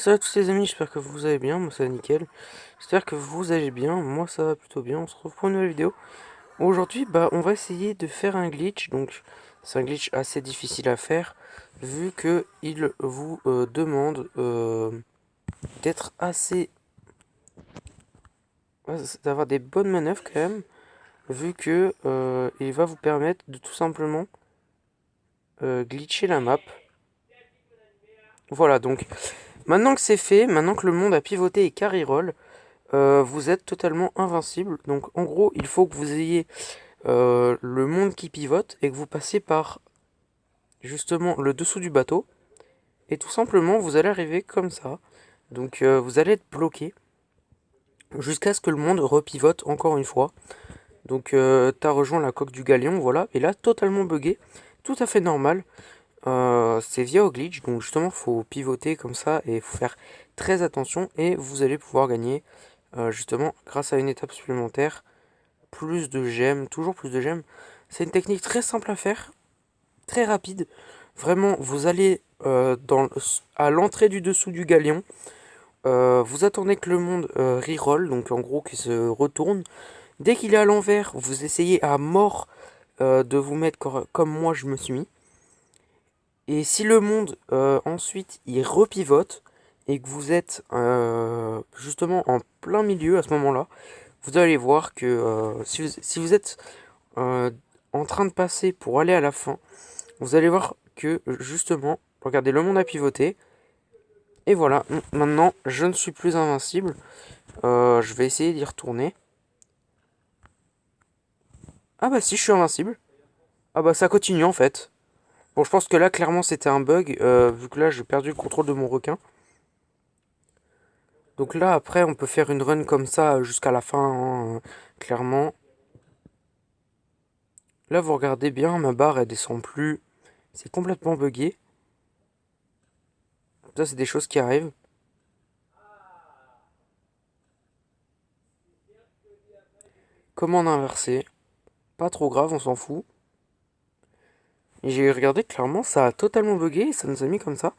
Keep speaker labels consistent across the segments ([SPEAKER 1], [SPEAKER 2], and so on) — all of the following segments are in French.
[SPEAKER 1] Salut à tous les amis, j'espère que vous allez bien, moi ça va nickel. J'espère que vous allez bien, moi ça va plutôt bien, on se retrouve pour une nouvelle vidéo. Aujourd'hui, on va essayer de faire un glitch, donc c'est un glitch assez difficile à faire, vu que il vous demande d'être assez... d'avoir des bonnes manœuvres quand même, vu que il va vous permettre de tout simplement glitcher la map. Voilà, donc maintenant que c'est fait, maintenant que le monde a pivoté et carry roll, vous êtes totalement invincible. Donc en gros, il faut que vous ayez le monde qui pivote et que vous passiez par justement le dessous du bateau. Et tout simplement, vous allez arriver comme ça. Donc vous allez être bloqué jusqu'à ce que le monde repivote encore une fois. Donc t'as rejoint la coque du galion, voilà. Et là, totalement buggé, tout à fait normal. C'est via au glitch, donc justement, faut pivoter comme ça et faut faire très attention. Et vous allez pouvoir gagner justement grâce à une étape supplémentaire plus de gemmes, toujours plus de gemmes. C'est une technique très simple à faire, très rapide. Vraiment, vous allez à l'entrée du dessous du galion. Vous attendez que le monde reroll, donc en gros qu'il se retourne. Dès qu'il est à l'envers, vous essayez à mort de vous mettre comme moi je me suis mis. Et si le monde ensuite il repivote et que vous êtes justement en plein milieu à ce moment-là, vous allez voir que si vous êtes euh, en train de passer pour aller à la fin, vous allez voir que justement, regardez, le monde a pivoté. Et voilà, maintenant je ne suis plus invincible. Je vais essayer d'y retourner. Ah bah si, je suis invincible. Ah bah ça continue en fait. Bon, je pense que là clairement c'était un bug, vu que là j'ai perdu le contrôle de mon requin. Donc là après on peut faire une run comme ça jusqu'à la fin, hein, clairement. Là vous regardez bien, ma barre elle descend plus. C'est complètement buggé. Ça c'est des choses qui arrivent. Commande inversée. Pas trop grave, on s'en fout. Et j'ai regardé clairement, ça a totalement bugué et ça nous a mis comme ça.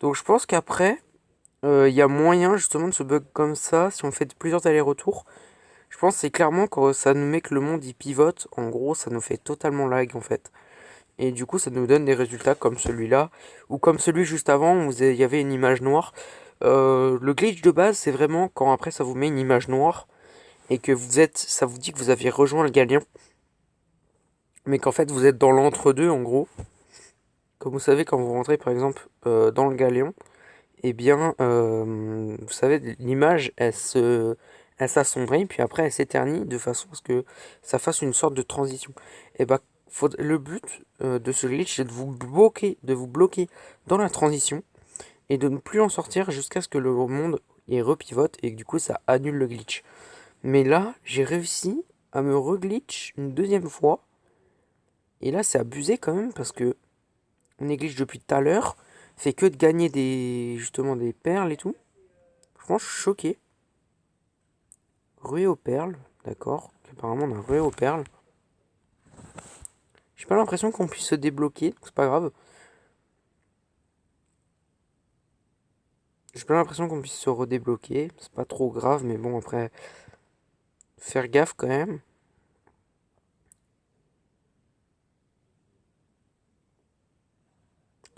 [SPEAKER 1] Donc je pense qu'après, il y a moyen justement de se bug comme ça si on fait plusieurs allers-retours. Je pense que c'est clairement quand ça nous met que le monde il pivote. En gros, ça nous fait totalement lag en fait. Et du coup, ça nous donne des résultats comme celui-là. Ou comme celui juste avant où il y avait une image noire. Le glitch de base, c'est vraiment quand après ça vous met une image noire. Et que ça vous dit que vous avez rejoint le galion. Mais qu'en fait vous êtes dans l'entre-deux en gros. Comme vous savez, quand vous rentrez par exemple dans le galion, eh bien, vous savez, l'image, elle s'assombrit, puis après elle s'éternit de façon à ce que ça fasse une sorte de transition. Et bah, le but de ce glitch, c'est de vous bloquer dans la transition et de ne plus en sortir jusqu'à ce que le monde y repivote et que du coup ça annule le glitch. Mais là, j'ai réussi à me reglitch une deuxième fois. Et là, c'est abusé quand même parce que on est glitch depuis tout à l'heure. Fait que de gagner justement des perles et tout. Franchement, je suis choqué. Ruée aux perles, d'accord. Apparemment, on a ruée aux perles. J'ai pas l'impression qu'on puisse se débloquer, donc c'est pas grave. J'ai pas l'impression qu'on puisse se redébloquer. C'est pas trop grave, mais bon, après, faire gaffe quand même.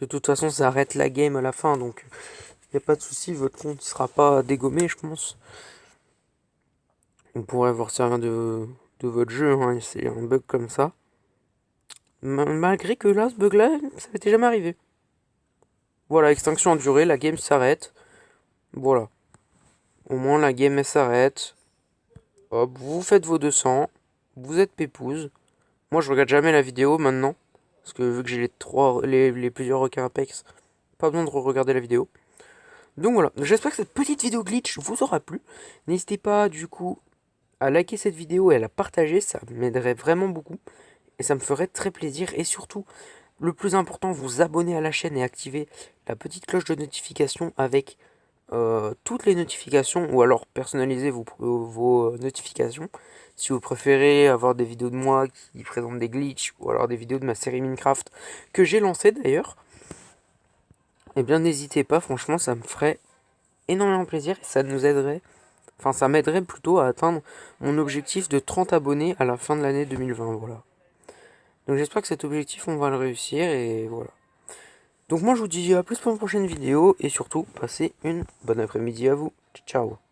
[SPEAKER 1] De toute façon, ça arrête la game à la fin, donc y a pas de souci, votre compte sera pas dégommé, je pense. On pourrait vous servir de votre jeu, hein, c'est un bug comme ça. Malgré que là, ce bug-là, ça m'était jamais arrivé. Voilà, extinction en durée, la game s'arrête. Voilà. Au moins, la game, elle s'arrête. Hop, vous faites vos 200. Vous êtes pépouze. Moi, je regarde jamais la vidéo maintenant. Parce que vu que j'ai les plusieurs requins Apex, pas besoin de regarder la vidéo. Donc voilà, j'espère que cette petite vidéo glitch vous aura plu. N'hésitez pas, du coup, à liker cette vidéo et à la partager. Ça m'aiderait vraiment beaucoup. Et ça me ferait très plaisir. Et surtout, le plus important, vous abonner à la chaîne et activer la petite cloche de notification avec toutes les notifications, ou alors personnaliser vos notifications si vous préférez avoir des vidéos de moi qui présentent des glitches, ou alors des vidéos de ma série Minecraft que j'ai lancée d'ailleurs. Et bien n'hésitez pas, franchement ça me ferait énormément plaisir et ça nous aiderait, enfin ça m'aiderait plutôt à atteindre mon objectif de 30 abonnés à la fin de l'année 2020, voilà. Donc j'espère que cet objectif on va le réussir et voilà. Donc moi je vous dis à plus pour une prochaine vidéo et surtout passez une bonne après-midi à vous. Ciao.